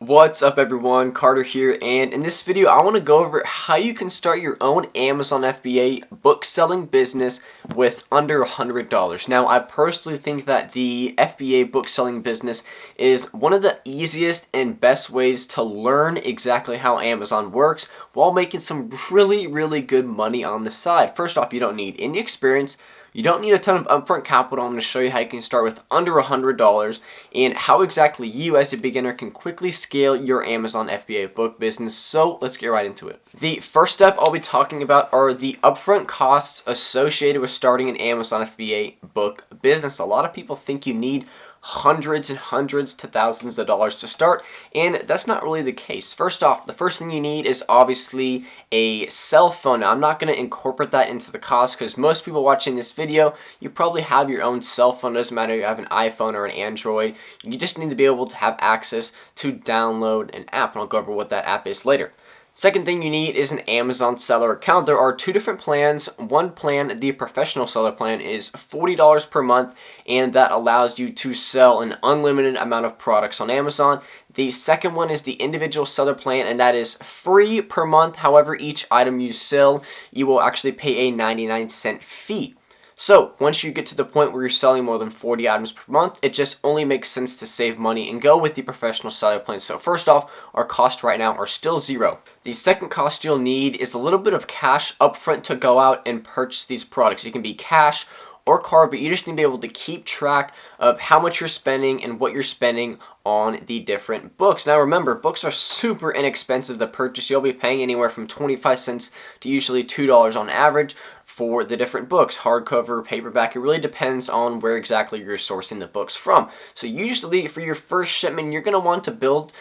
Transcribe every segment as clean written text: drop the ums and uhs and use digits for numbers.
What's up everyone, Carter here, and in this video I want to go over how you can start your own Amazon FBA book selling business with under $100. Now I personally think that the FBA book selling business is one of the easiest and best ways to learn exactly how Amazon works while making some really good money on the side. First off, you don't need any experience. You don't need a ton of upfront capital. I'm going to show you how you can start with under $100 and how exactly you as a beginner can quickly scale your Amazon FBA book business. So let's get right into it. The first step I'll be talking about are the upfront costs associated with starting an Amazon FBA book business. A lot of people think you need hundreds and hundreds to thousands of dollars to start, and that's not really the case. First off, the first thing you need is obviously a cell phone. Now, I'm not going to incorporate that into the cost because most people watching this video, you probably have your own cell phone. Doesn't matter if you have an iPhone or an Android. You just need to be able to have access to download an app, and I'll go over what that app is later. Second thing you need is an Amazon seller account. There are two different plans. One plan, the professional seller plan, is $40 per month, and that allows you to sell an unlimited amount of products on Amazon. The second one is the individual seller plan, and that is free per month. However, each item you sell, you will actually pay a 99-cent fee. So once you get to the point where you're selling more than 40 items per month, it just only makes sense to save money and go with the professional seller plan. So first off, our costs right now are still zero. The second cost you'll need is a little bit of cash upfront to go out and purchase these products. It can be cash or card, but you just need to be able to keep track of how much you're spending and what you're spending on the different books. Now remember, books are super inexpensive to purchase. You'll be paying anywhere from 25 cents to usually $2 on average for the different books, hardcover, paperback. It really depends on where exactly you're sourcing the books from. So usually for your first shipment, you're going to want to build,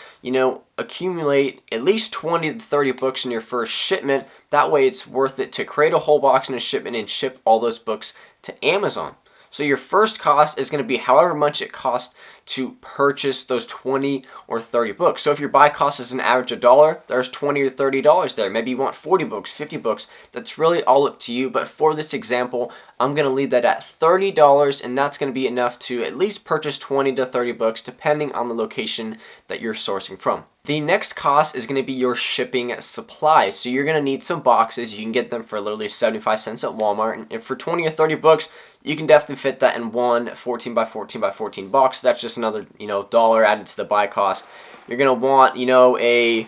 accumulate at least 20 to 30 books in your first shipment. That way it's worth it to create a whole box in a shipment and ship all those books to Amazon. So your first cost is going to be however much it costs to purchase those 20 or 30 books. So if your buy cost is an average of $1, there's $20 or $30 there. Maybe you want 40 books, 50 books. That's really all up to you. But for this example, I'm going to leave that at $30, and that's going to be enough to at least purchase 20 to 30 books depending on the location that you're sourcing from. The next cost is going to be your shipping supplies. So you're going to need some boxes. You can get them for literally 75 cents at Walmart. And if for 20 or 30 books, you can definitely fit that in one 14 by 14 by 14 box. That's just another, dollar added to the buy cost. You're going to want, a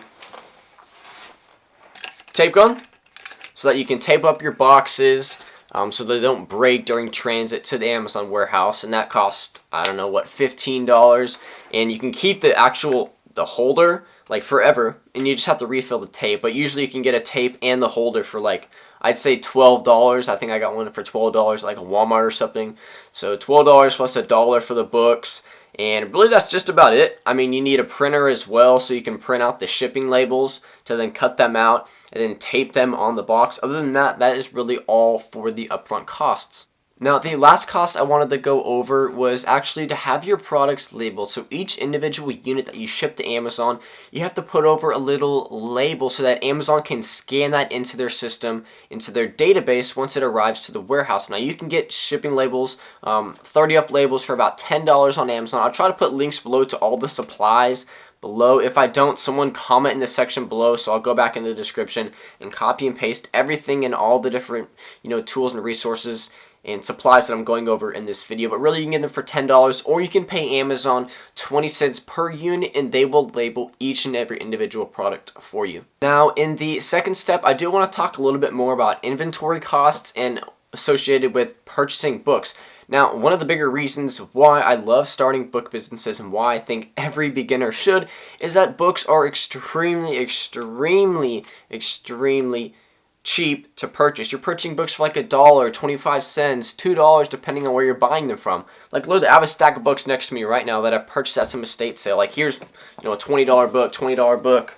tape gun so that you can tape up your boxes so they don't break during transit to the Amazon warehouse. And that costs, I don't know what, $15. And you can keep the holder like forever, and you just have to refill the tape. But usually you can get a tape and the holder for I'd say $12. I think I got one for $12 like a Walmart or something. So $12 plus $1 for the books. And really that's just about it. I mean, you need a printer as well so you can print out the shipping labels to then cut them out and then tape them on the box. Other than that, that is really all for the upfront costs. Now, the last cost I wanted to go over was actually to have your products labeled. So each individual unit that you ship to Amazon, you have to put over a little label so that Amazon can scan that into their system, into their database once it arrives to the warehouse. Now, you can get shipping labels, 30-up labels for about $10 on Amazon. I'll try to put links below to all the supplies below. If I don't, someone comment in the section below, so I'll go back in the description and copy and paste everything and all the different, tools and resources and supplies that I'm going over in this video. But really you can get them for $10, or you can pay Amazon 20 cents per unit and they will label each and every individual product for you. Now in the second step, I do want to talk a little bit more about inventory costs and associated with purchasing books. Now, one of the bigger reasons why I love starting book businesses and why I think every beginner should is that books are extremely cheap to purchase. You're purchasing books for like $1, 25 cents, $2, depending on where you're buying them from. Like literally, I have a stack of books next to me right now that I purchased at some estate sale. Like here's, a $20 book, $20 book.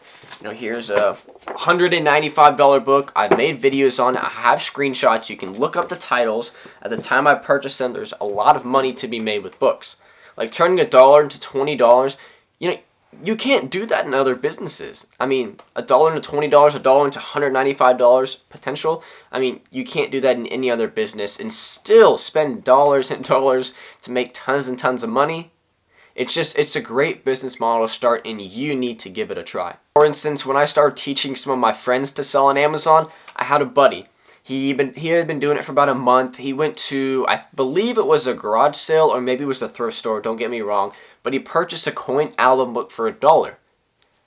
Here's a $195 book. I've made videos on it. I have screenshots. You can look up the titles. At the time I purchased them, there's a lot of money to be made with books. Like turning $1 into $20, you can't do that in other businesses. I mean, $1 into $20, $1 into $195 potential. I mean, you can't do that in any other business and still spend dollars and dollars to make tons and tons of money. It's a great business model to start, and you need to give it a try. For instance, when I started teaching some of my friends to sell on Amazon, I had a buddy. He had been doing it for about a month. He went to, I believe it was a garage sale, or maybe it was a thrift store, don't get me wrong, but he purchased a coin album book for $1.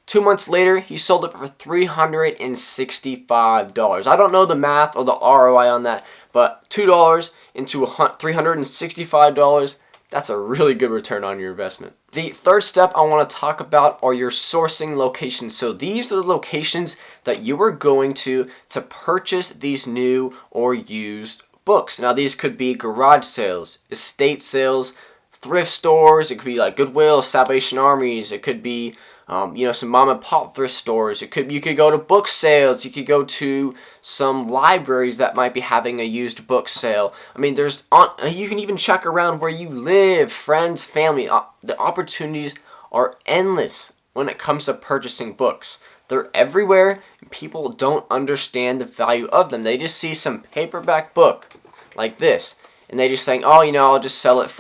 2 months later, he sold it for $365. I don't know the math or the ROI on that, but $2 into $365, that's a really good return on your investment. The third step I want to talk about are your sourcing locations. So these are the locations that you are going to purchase these new or used books. Now these could be garage sales, estate sales, thrift stores. It could be like Goodwill, Salvation Armies. It could be some mom and pop thrift stores. You could go to book sales. You could go to some libraries that might be having a used book sale. I mean, you can even check around where you live, friends, family. The opportunities are endless when it comes to purchasing books. They're everywhere, and people don't understand the value of them. They just see some paperback book like this, and they just think, oh, I'll just sell it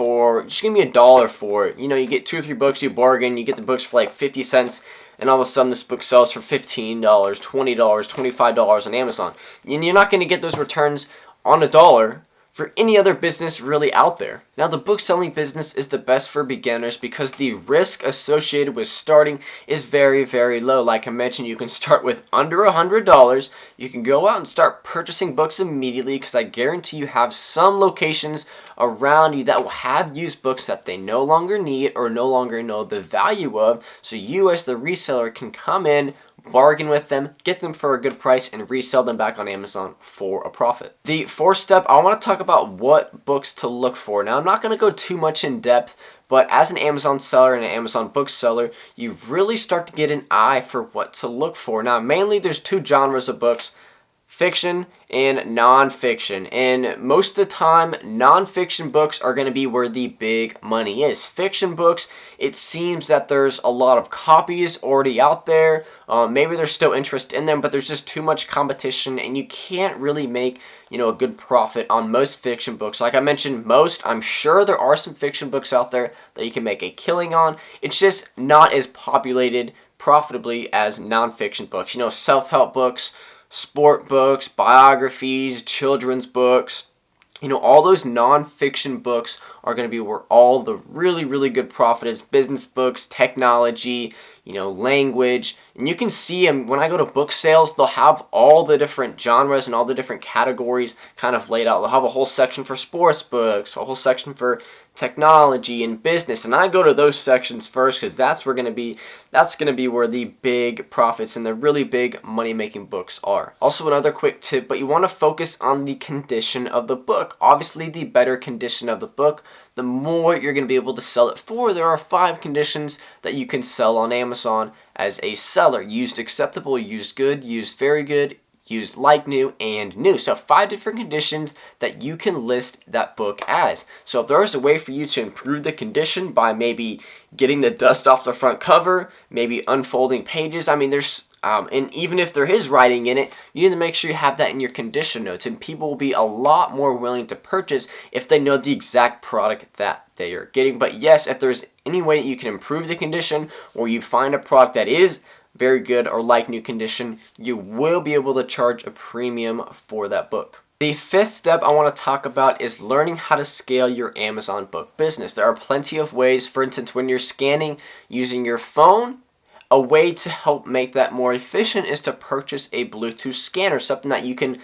just give me $1 for it. You get 2 or 3 books, you bargain, you get the books for like 50 cents, and all of a sudden this book sells for $15, $20, $25 on Amazon. And you're not going to get those returns on $1 for any other business really out there. Now, the book selling business is the best for beginners because the risk associated with starting is very, very low. Like I mentioned, you can start with under $100. You can go out and start purchasing books immediately because I guarantee you have some locations around you that will have used books that they no longer need or no longer know the value of. So you as the reseller can come in, bargain with them, get them for a good price, and resell them back on Amazon for a profit. The fourth step, I want to talk about what books to look for. Now, I'm not going to go too much in depth, but as an Amazon seller and an Amazon bookseller, you really start to get an eye for what to look for. Now, mainly there's 2 genres of books: fiction and non-fiction. And most of the time, non-fiction books are going to be where the big money is. Fiction books, it seems that there's a lot of copies already out there. Maybe there's still interest in them, but there's just too much competition, and you can't really make a good profit on most fiction books. Like I mentioned, I'm sure there are some fiction books out there that you can make a killing on. It's just not as populated profitably as non-fiction books. Self-help books, sport books, biographies, children's books. All those non-fiction books are going to be where all the really, really good profit is. Business books, technology, language. And you can see them when I go to book sales, they'll have all the different genres and all the different categories kind of laid out. They'll have a whole section for sports books, a whole section for technology and business, and I go to those sections first because that's going to be where the big profits and the really big money-making books are. Also, another quick tip, but you want to focus on the condition of the book. Obviously, the better condition of the book, the more you're going to be able to sell it for. There are 5 conditions that you can sell on Amazon as a seller: used acceptable, used good, used very good, used like new, and new. So 5 different conditions that you can list that book as. So if there's a way for you to improve the condition by maybe getting the dust off the front cover, maybe unfolding pages, and even if there is writing in it, you need to make sure you have that in your condition notes, and people will be a lot more willing to purchase if they know the exact product that they are getting. But yes, if there's any way that you can improve the condition, or you find a product that is very good or like new condition, you will be able to charge a premium for that book. The 5th step I want to talk about is learning how to scale your Amazon book business. There are plenty of ways. For instance, when you're scanning using your phone, a way to help make that more efficient is to purchase a Bluetooth scanner, something that you can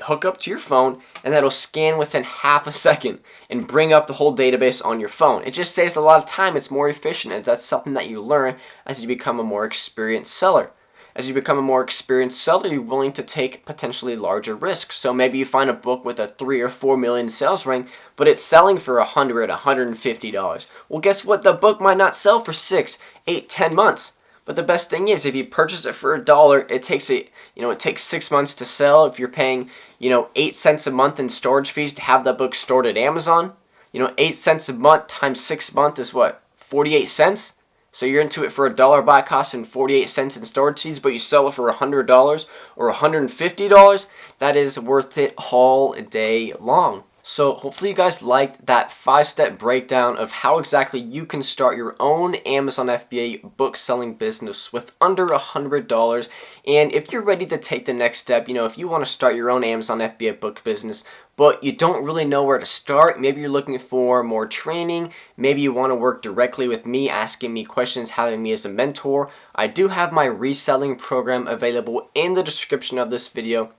hook up to your phone, and that'll scan within half a second and bring up the whole database on your phone. It just saves a lot of time. It's more efficient, and that's something that you learn as you become a more experienced seller. As you become a more experienced seller, you're willing to take potentially larger risks. So maybe you find a book with a 3 or 4 million sales rank, but it's selling for $100, $150. Well, guess what? The book might not sell for 6, 8, 10 months. But the best thing is, if you purchase it for $1, it takes 6 months to sell. If you're paying, 8 cents a month in storage fees to have that book stored at Amazon, 8 cents a month times 6 months is what? 48 cents? So you're into it for $1 buy cost and 48 cents in storage fees, but you sell it for $100 or $150, that is worth it all day long. So hopefully you guys liked that 5-step breakdown of how exactly you can start your own Amazon FBA book selling business with under $100. And if you're ready to take the next step, if you want to start your own Amazon FBA book business, but you don't really know where to start, maybe you're looking for more training, maybe you want to work directly with me, asking me questions, having me as a mentor, I do have my reselling program available in the description of this video.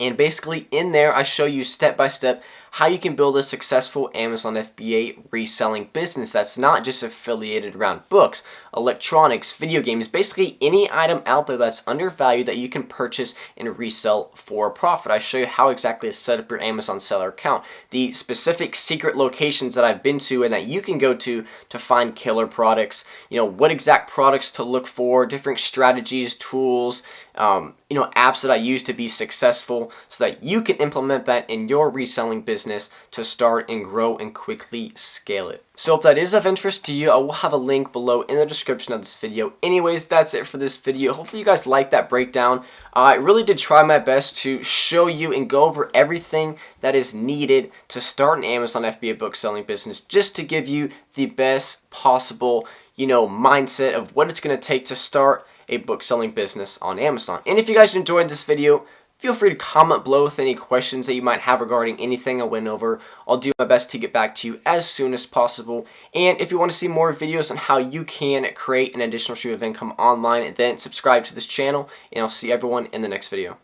And basically in there, I show you step by step how you can build a successful Amazon FBA reselling business that's not just affiliated around books, electronics, video games, basically any item out there that's undervalued that you can purchase and resell for a profit. I show you how exactly to set up your Amazon seller account, the specific secret locations that I've been to and that you can go to find killer products, what exact products to look for, different strategies, tools, apps that I use to be successful so that you can implement that in your reselling business to start and grow and quickly scale it. So if that is of interest to you, I will have a link below in the description of this video. Anyways, that's it for this video. Hopefully you guys liked that breakdown. I really did try my best to show you and go over everything that is needed to start an Amazon FBA book selling business, just to give you the best possible, mindset of what it's going to take to start a book selling business on Amazon. And if you guys enjoyed this video, feel free to comment below with any questions that you might have regarding anything I went over. I'll do my best to get back to you as soon as possible. And if you want to see more videos on how you can create an additional stream of income online, then subscribe to this channel, and I'll see everyone in the next video.